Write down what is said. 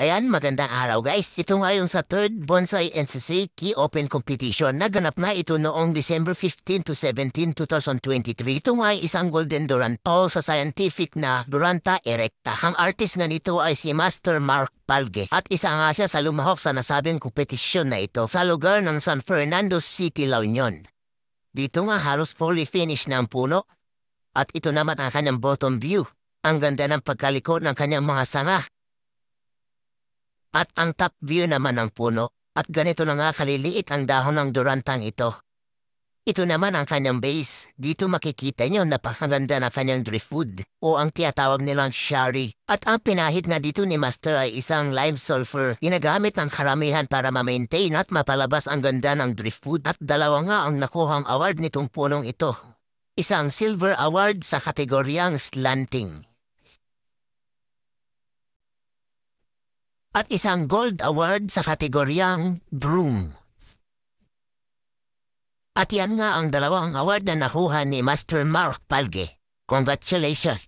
Ayan, magandang araw guys. Ito nga yung sa third Bonsai NCC Key Open Competition. Naganap na ito noong December 15 to 17, 2023. Ito nga ay isang Golden Durant all sa scientific na Duranta erecta. Ang artist nga nito ay si Master Mark Palge. At isa nga siya sa lumahok sa nasabing kompetisyon na ito sa lugar ng San Fernando City, La Union. Dito nga halos fully finish na ang puno. At ito naman ang kanyang bottom view. Ang ganda ng pagkaliko ng kanyang mga sanga. At ang top view naman ng puno, at ganito na nga kaliliit ang dahon ng durantang ito. Ito naman ang kanyang base. Dito makikita nyo napakaganda na kanyang driftwood o ang tiyatawag nilang shari. At ang pinahid nga dito ni Master ay isang lime sulfur. Ginagamit ng karamihan para ma-maintain at mapalabas ang ganda ng driftwood. At dalawa nga ang nakuhang award nitong punong ito. Isang silver award sa kategoryang slanting. At isang gold award sa kategoryang broom. At yan nga ang dalawang award na nakuha ni Master Mark Palge. Congratulations!